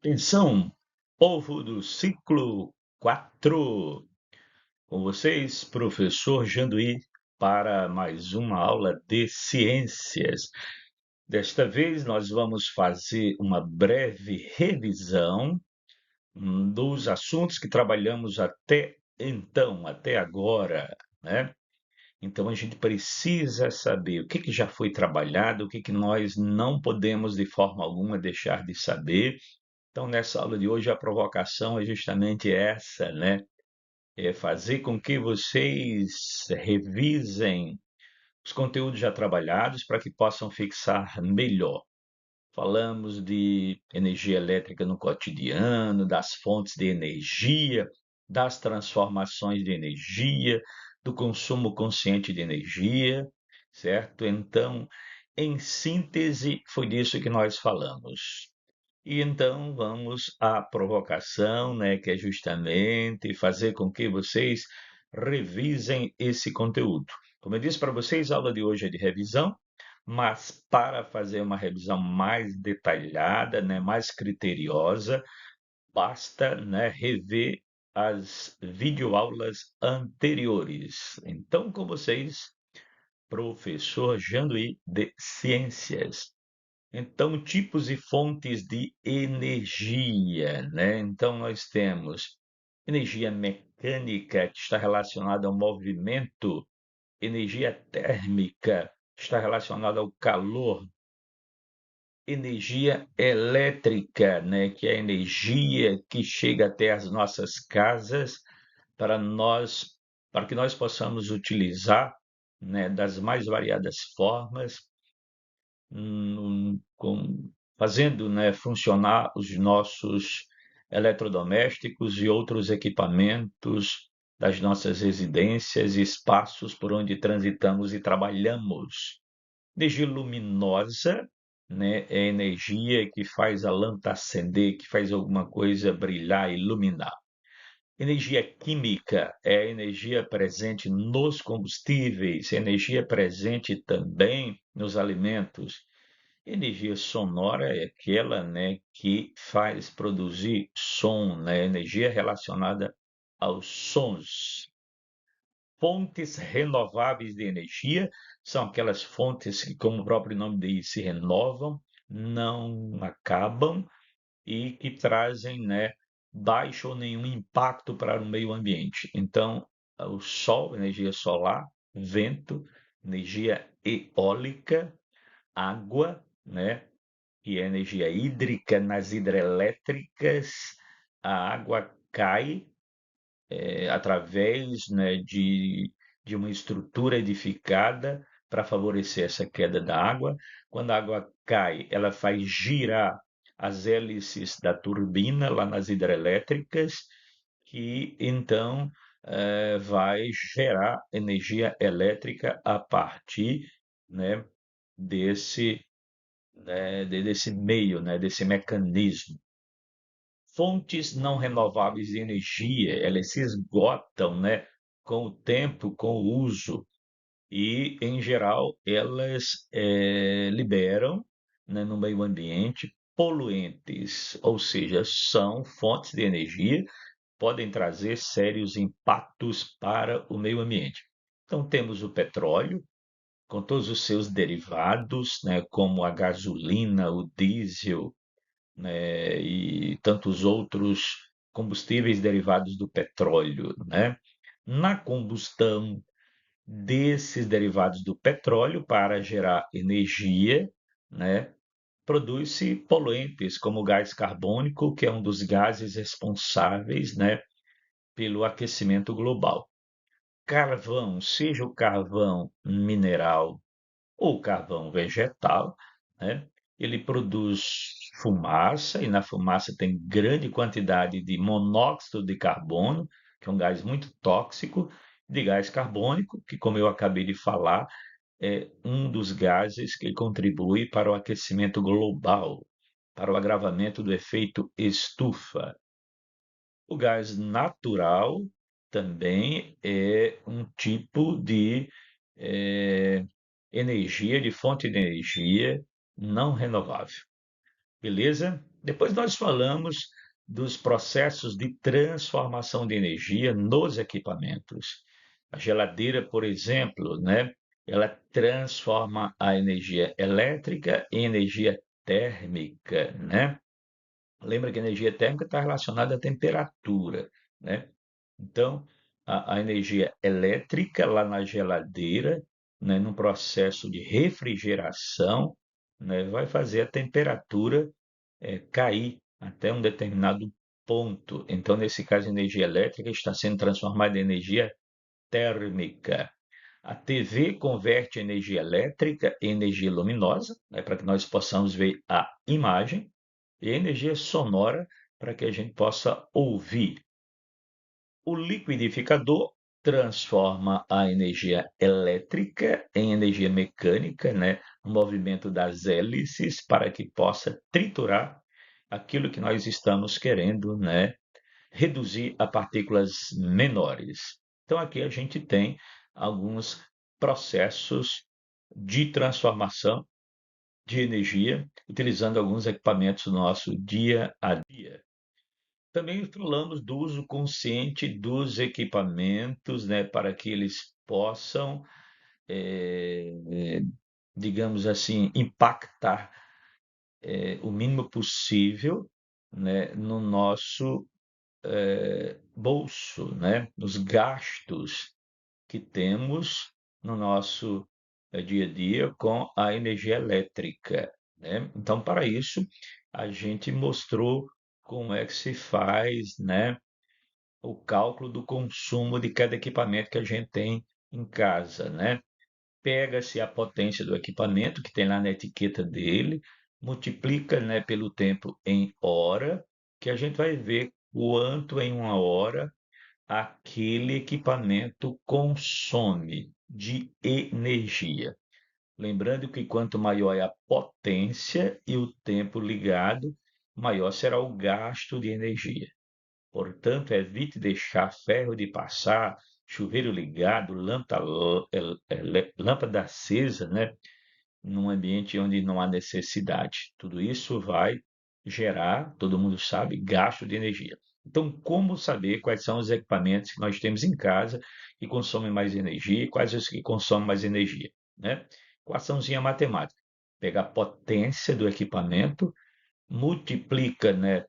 Atenção, povo do ciclo 4, com vocês, professor Janduí, para mais uma aula de ciências. Desta vez, nós vamos fazer uma breve revisão dos assuntos que trabalhamos até então, até agora, né? Então, a gente precisa saber o que já foi trabalhado, o que nós não podemos, de forma alguma, deixar de saber. Então, nessa aula de hoje, a provocação é justamente essa, né? É fazer com que vocês revisem os conteúdos já trabalhados para que possam fixar melhor. Falamos de energia elétrica no cotidiano, das fontes de energia, das transformações de energia, do consumo consciente de energia, certo? Então, em síntese, foi disso que nós falamos. E então vamos à provocação, né, que é justamente fazer com que vocês revisem esse conteúdo. Como eu disse para vocês, a aula de hoje é de revisão, mas para fazer uma revisão mais detalhada, né, mais criteriosa, basta, né, rever as videoaulas anteriores. Então, com vocês, professor Janduí de Ciências. Então, tipos e fontes de energia, né? Então, nós temos energia mecânica, que está relacionada ao movimento, energia térmica, que está relacionada ao calor, energia elétrica, né? Que é a energia que chega até as nossas casas para nós, para que nós possamos utilizar, né, das mais variadas formas fazendo, né, funcionar os nossos eletrodomésticos e outros equipamentos das nossas residências e espaços por onde transitamos e trabalhamos. Energia luminosa, né, é a energia que faz a lâmpada acender, que faz alguma coisa brilhar, iluminar. Energia química é a energia presente nos combustíveis, energia presente também nos alimentos. Energia sonora é aquela, né, que faz produzir som, né, energia relacionada aos sons. Fontes renováveis de energia são aquelas fontes que, como o próprio nome diz, se renovam, não acabam e que trazem, né, baixo ou nenhum impacto para o meio ambiente. Então, o sol, energia solar, vento, energia eólica, água, né, que é energia hídrica nas hidrelétricas, a água cai através, né, de uma estrutura edificada para favorecer essa queda da água. Quando a água cai, ela faz girar as hélices da turbina lá nas hidrelétricas, que então vai gerar energia elétrica a partir, né, desse, desse meio, né, desse mecanismo. Fontes não renováveis de energia, elas se esgotam, né, com o tempo, com o uso, e, em geral, elas liberam, né, no meio ambiente poluentes, ou seja, são fontes de energia, podem trazer sérios impactos para o meio ambiente. Então, temos o petróleo, com todos os seus derivados, né, como a gasolina, o diesel, né, e tantos outros combustíveis derivados do petróleo, né? Na combustão desses derivados do petróleo para gerar energia, né, produz-se poluentes como o gás carbônico, que é um dos gases responsáveis, né, pelo aquecimento global. Carvão, seja o carvão mineral ou carvão vegetal, né? Ele produz fumaça e na fumaça tem grande quantidade de monóxido de carbono, que é um gás muito tóxico, de gás carbônico, que, como eu acabei de falar, é um dos gases que contribui para o aquecimento global, para o agravamento do efeito estufa. O gás natural também é um tipo de energia, de fonte de energia não renovável. Beleza? Depois nós falamos dos processos de transformação de energia nos equipamentos. A geladeira, por exemplo, né, ela transforma a energia elétrica em energia térmica, né? Lembra que a energia térmica está relacionada à temperatura, né? Então, a energia elétrica lá na geladeira, né, num processo de refrigeração, né, vai fazer a temperatura cair até um determinado ponto. Então, nesse caso, a energia elétrica está sendo transformada em energia térmica. A TV converte energia elétrica em energia luminosa, né, para que nós possamos ver a imagem, e energia sonora para que a gente possa ouvir. O liquidificador transforma a energia elétrica em energia mecânica, né? O movimento das hélices para que possa triturar aquilo que nós estamos querendo, né? Reduzir a partículas menores. Então, aqui a gente tem alguns processos de transformação de energia, utilizando alguns equipamentos do nosso dia a dia. Também falamos do uso consciente dos equipamentos, né, para que eles possam, digamos assim, impactar o mínimo possível, né, no nosso bolso, né, nos gastos que temos no nosso dia a dia com a energia elétrica, né? Então, para isso, a gente mostrou como é que se faz, né, o cálculo do consumo de cada equipamento que a gente tem em casa, né? Pega-se a potência do equipamento que tem lá na etiqueta dele, multiplica, né, pelo tempo em hora, que a gente vai ver quanto em uma hora aquele equipamento consome de energia. Lembrando que quanto maior é a potência e o tempo ligado, maior será o gasto de energia. Portanto, evite deixar ferro de passar, chuveiro ligado, lâmpada acesa, né, num ambiente onde não há necessidade. Tudo isso vai gerar, todo mundo sabe, gasto de energia. Então, como saber quais são os equipamentos que nós temos em casa que consomem mais energia e quais os que consomem mais energia, né? Equaçãozinha matemática. Pega a potência do equipamento, multiplica, né,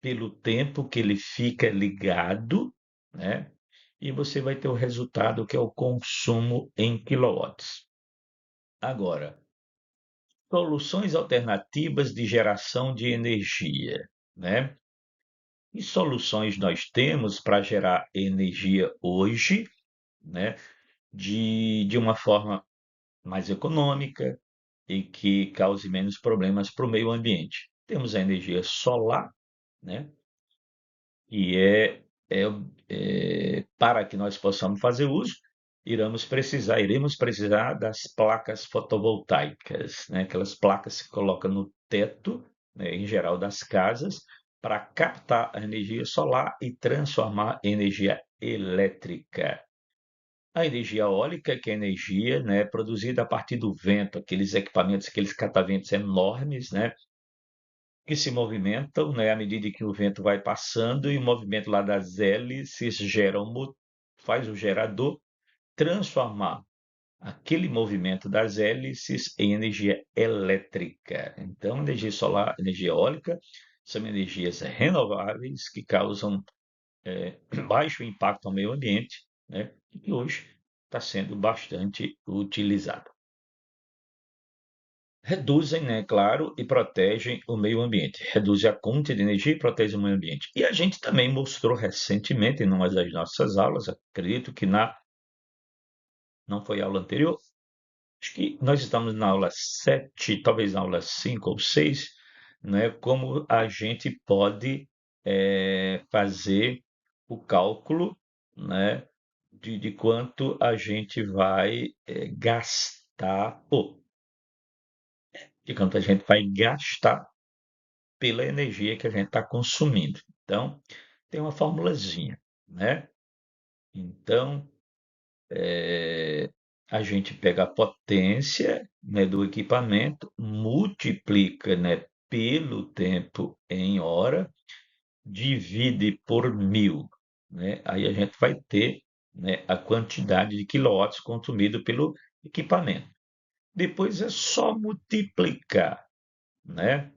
pelo tempo que ele fica ligado, né? E você vai ter o resultado que é o consumo em quilowatts. Agora, soluções alternativas de geração de energia, né? Que soluções nós temos para gerar energia hoje, né? De uma forma mais econômica e que cause menos problemas para o meio ambiente. Temos a energia solar, né? E para que nós possamos fazer uso, iremos precisar das placas fotovoltaicas, né? Aquelas placas que se colocam no teto, né, em geral das casas, para captar a energia solar e transformar em energia elétrica. A energia eólica, que é energia, né, produzida a partir do vento, aqueles equipamentos, aqueles cataventos enormes, né, que se movimentam, né, à medida que o vento vai passando e o movimento lá das hélices faz o gerador transformar aquele movimento das hélices em energia elétrica. Então, energia solar, energia eólica são energias renováveis que causam baixo impacto ao meio ambiente, né, e hoje está sendo bastante utilizado. Reduzem, né, claro, e protegem o meio ambiente. Reduz a conta de energia e protege o meio ambiente. E a gente também mostrou recentemente, em uma das nossas aulas, acredito que não foi a aula anterior, acho que nós estamos na aula 7, talvez na aula 5 ou 6, né, como a gente pode fazer o cálculo, né, de quanto a gente vai gastar, de quanto a gente vai gastar pela energia que a gente está consumindo. Então, tem uma formulazinha, né? Então, a gente pega a potência, né, do equipamento, multiplica, né, pelo tempo em hora, divide por 1000, né? Aí a gente vai ter, né, a quantidade de quilowatts consumido pelo equipamento. Depois é só multiplicar, né,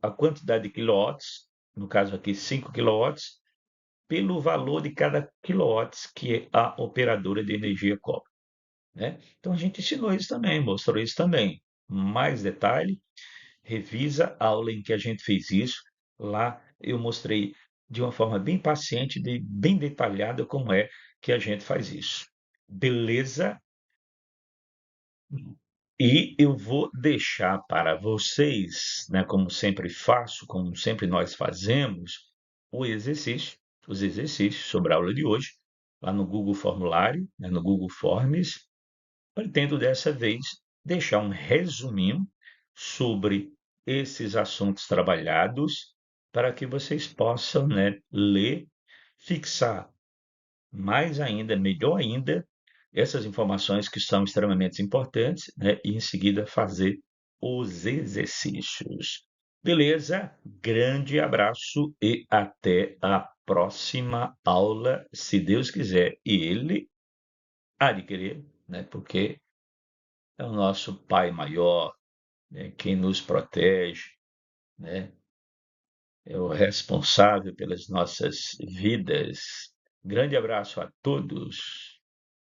a quantidade de quilowatts, no caso aqui 5 quilowatts, pelo valor de cada quilowatts que a operadora de energia cobra, né? Então a gente ensinou isso também, mostrou isso também. Mais detalhe, revisa a aula em que a gente fez isso. Lá eu mostrei de uma forma bem paciente, bem detalhada como é que a gente faz isso. Beleza? E eu vou deixar para vocês, né, como sempre faço, como sempre nós fazemos, o exercício, os exercícios sobre a aula de hoje, lá no Google Formulário, né, no Google Forms. Pretendo dessa vez deixar um resuminho sobre esses assuntos trabalhados para que vocês possam, né, ler, fixar mais ainda, melhor ainda, essas informações que são extremamente importantes, né, e em seguida fazer os exercícios. Beleza? Grande abraço e até a próxima aula, se Deus quiser. E Ele há de querer, né, porque é o nosso Pai maior, né, quem nos protege, né, é o responsável pelas nossas vidas. Grande abraço a todos.